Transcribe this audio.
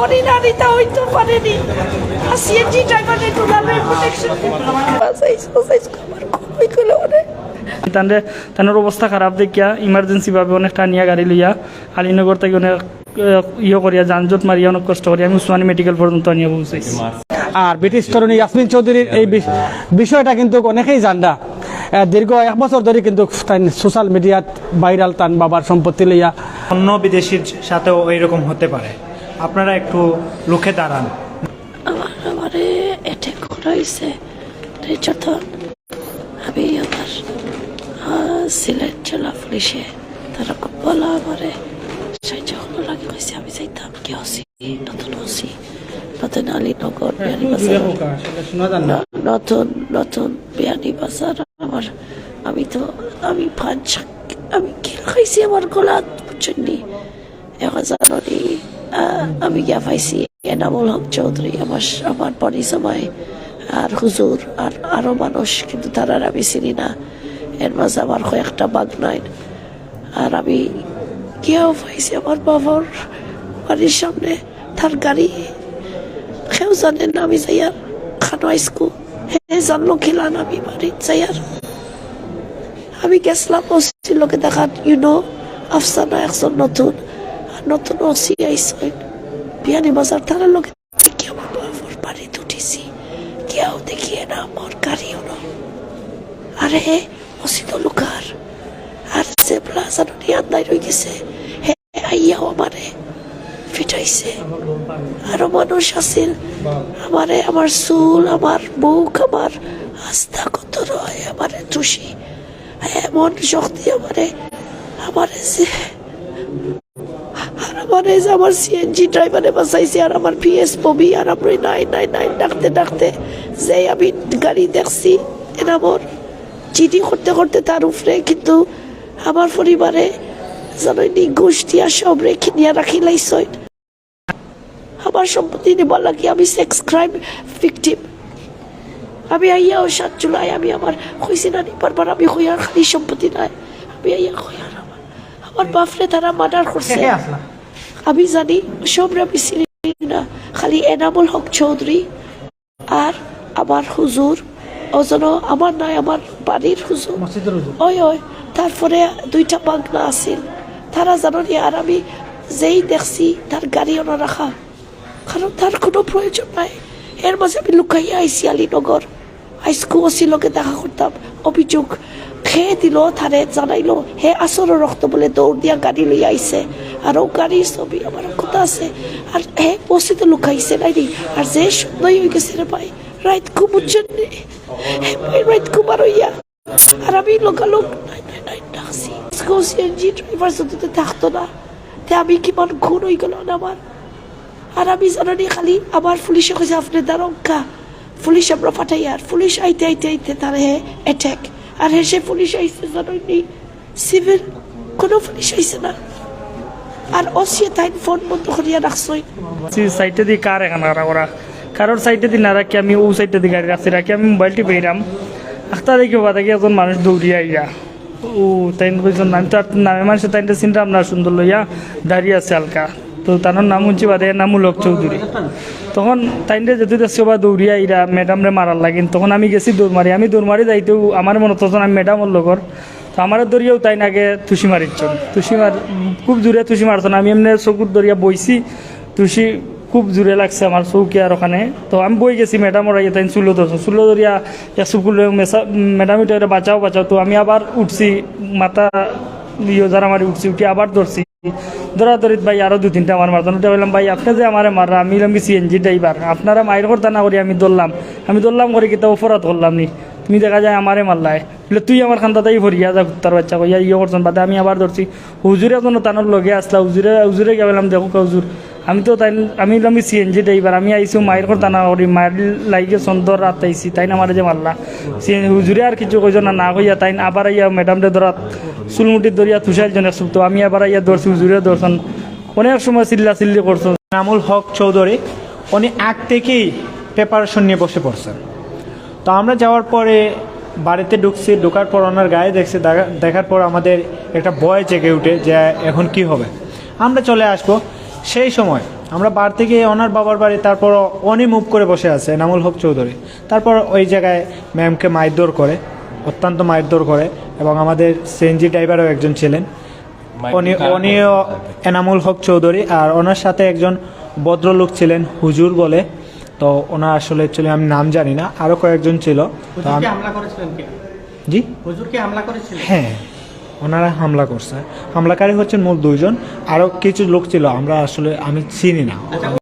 পরিণামিতা হইতে পারেনি। সিএনজি ড্রাইভারে টুলাবে প্রোটেকশন আমার খুবই গেলে অনেক তাদের অবস্থা খারাপ দেখিয়া ইমার্জেন্সি ভাবে অনেক টানিয়া গাড়ি লইয়া আলীনগর থেকে অনেক করিয়া যানজট মারিয়া অনেক কষ্ট করিয়া আমি উসমানী মেডিকেল পর্যন্ত আনিয়া পৌঁছাইছি। আর ব্রিটিশ তরুণী ইয়াসমিন চৌধুরীর এই বিষয়টা কিন্তু অনেকেই জানডা। দীর্ঘ 1 বছর ধরে কিন্তু সোশ্যাল মিডিয়াত ভাইরাল তান বাবার সম্পত্তি লইয়া। অন্য বিদেশির সাথেও এইরকম হতে পারে, আপনারা একটু লুকে দাঁড়ান। আমারে অ্যাটাক করাইছে যখন আমি আমার সিলেট জেলা পুলিশে তারা খুব বলা আমারে সাহায্য লাগে হয়েছে। আমি চাইতাম কি হসি নতুন হসি নতুন আলীনগর নতুন বিয়ানি বাজার। আমার আমি পাঁচ আমি কি খাইছি আমার গলা বুঝছেননি 1000 আমি গিয়া পাইছি এনামুল হক চৌধুরী আমার বনি সময় আর হুজুর আর আরো মানুষ, কিন্তু তারা আমি চিনি না। এর মাঝে আমার কয়েকটা বাগ নাই। আর আমি গিয়েও পাইছি আমার বাবার বাড়ির সামনে তার গাড়ি। কেউ জানেন না আমি যাইয়ার খানো আইসকু হে জানলো খেলান আমি বাড়ির যাইয়ার। আমি গেছিলাম ওসির লোকে দেখান আফসানা একজন নতুন ওসি আইসেন বিয়ানি বাজার। তারা লোকে দেখি আমার বাবার বাড়িতে উঠেছি, কেউ দেখিয়ে না আমার গাড়িও না। আরে হে ওসি তো লুকার আর সে প্লাজানো নিয়ে আন্দায় রয়ে গেছে। হে আইয়াও আমারে ফিটাইছে। আরো মানুষ আছিল আমারে, আমার চুল, আমার মুখ, আমার আস্থা কত রয় আমারে তুষি এমন শক্তি আমারে যে আমার সিএনজি ড্রাইভারে বাঁচাইছে। আর আমার পিএস ববি আর আমরা 999 ডাকতে যে আমি গাড়ি দেখছি এনামর চিঠি করতে করতে তার উপরে। কিন্তু আমার পরিবারে জানাইনি গোষ্ঠী আর সব রেখে নিয়ে রাখি লাইছই। আমার সম্পত্তি নিবার লাগে আমি সেক্স ক্রাইম ভিকটিম। আমি আইয়াও 7 জুলাই আমি আমার হয়েছি না নিবার আমি হইয়ার খালি সম্পত্তি নাই। আমি আইয়া হইয়ার আমার বাপরে তারা মার্ডার করছে। আমি জানি সব আমি চিনি না, খালি এনামুল হক চৌধুরী আর আমার হুজুর ওজন আমার নাই, আমার বাড়ির হুজুর ওই তারপরে 2টা বাগনা আছিল তারা জানি। আর আমি যেই দেখছি তার গাড়ি ওনা রাখা, কারণ তার কোনো প্রয়োজন নাই। এর মাঝে আমি লুকাইয়া আইসি আলীনগর আইসকু ওসি লোকে দেখা করতাম। অভিযোগ খেয়ে দিল, তারে জানাইলো হে আসর রক্ত বলে দৌড় দিয়া গাড়ি লইয়া আইছে। আর ও গাড়ির ছবি আমার কথা আছে। আর হে ওসি তো লুকাইছে নাইনি। আর যে সুন্দর হয়ে গেছে রে ভাই রাইত খুব বুঝছেন রাইত খুব আর হইয়া। আর আমি লোকালোক ডাকছি সিএনজি ড্রাইভার যদি থাকতো না তে আমি কিমান খুন হয়ে গেল না আমার। আর আমি জানি খালি আমার পুলিশে কাছে আপনার দারঙ্কা পুলিশ আমরা পাঠাই। আর পুলিশ আইতে তার হে অ্যাটাক। আর হে সে পুলিশ আইসে জানি সিভিল কোনো পুলিশ আইসে না। আর ওসিয়ে তাই ফোন বন্ধ করিয়া রাখছই সাইডে দিয়ে কার এখানে করা কারোর সাইডে দিয়ে না রাখি আমি ও সাইডে দিয়ে গাড়ি রাখছি রাখি আমি মোবাইলটি পেয়েরাম আখতা দেখি বা দেখি একজন মানুষ দৌড়িয়া আইয়া ও তাই কইজন আমি তো নামে মানুষ তাইটা চিন্তাম না সুন্দর লইয়া দাঁড়িয়ে আছে হালকা। তো তার নাম শুনছি বাদে নামুল হক চৌধুরী। তখন তাইনটা যেতে দেখছি বা দৌড়িয়া ইরা ম্যাডামরে মারার লাগিন। তখন আমি গেছি দৌড় মারি যাইতেও আমার মনে তখন আমি ম্যাডামর লগর। তো আমার দরিয়াও তাই আগে তুষি মারিচ্ছন খুব জোরে তুষি মারছ না। আমি এমনি চকুর দরিয়া বইছি তুষি খুব জোরে লাগছে আমার চৌকি আর ওখানে। তো আমি বই গেছি ম্যাডামর আইয়া তাই চুলো দরিয়া চুকুল ম্যাডাম এটা বাঁচাও। তো আমি আবার উঠছি মাথা যারা মারি উঠছি উঠি আবার ধরছি ধরাধরিত ভাই আরো 2-3টা আমার মারতাম। উঠে বললাম ভাই আপনি যে আমার মাররা আমি সিএনজি ড্রাইভার আপনারা মায়ের করতা না করি আমি ধরলাম করে কিন্তু অপরাধ করলাম নি তুমি দেখা যায় আমারে মারলাই বলে তুই আমার খান্দাতাই ভরিয়া যা কুত্তার বাচ্চা কইয়া করছেন বাদে আমি আবার ধরছি। হুজুরে কোনো তানোর লগে আসলা হুজুরে গেলাম দেখো হুজুর আমি তো তাই আমি সিএনজি ড্রাইভার আমি আইসি মায়ের করতা না করি মায়ের লাইকে সন্দর রাত আইসি তাই না আমার যে মারলা হুজুরে আর কিছু কইজ না কইয়া তাই আবার আইয়া ম্যাডামরে ধরাত চুলমুটির দরিয়া তুষার জন তো আমি আবার আইয়া ধরছি হুজুরে ধরছেন অনেক সময় চিল্লি করছেন। এনামুল হক চৌধুরী উনি আগ থেকেই প্রিপারেশন নিয়ে বসে পড়ছেন। তো আমরা যাওয়ার পরে বাড়িতে ঢোকার পর ওনার গায়ে দেখছি, দেখার পর আমাদের একটা ভয় জেগে উঠে যে এখন কি হবে, আমরা চলে আসবো। সেই সময় আমরা বার থেকে ওনার বাবার বাড়ি, তারপর উনি মুভ করে বসে আছে এনামুল হক চৌধুরী। তারপর ওই জায়গায় ম্যামকে মারধর করে, অত্যন্ত মারধর করে, এবং আমাদের সিএনজি ড্রাইভারও একজন ছিলেন, উনিও এনামুল হক চৌধুরী। আর ওনার সাথে একজন ভদ্রলোক ছিলেন হুজুর বলে, তো ওনার আসলে অ্যাকচুয়ালি আমি নাম জানি না, আরও কয়েকজন ছিল। তো জি হ্যাঁ, ওনারা হামলা করছে। হামলাকারী হচ্ছেন মূল 2 জন, আরও কিছু লোক ছিল, আমরা আসলে আমি চিনি না।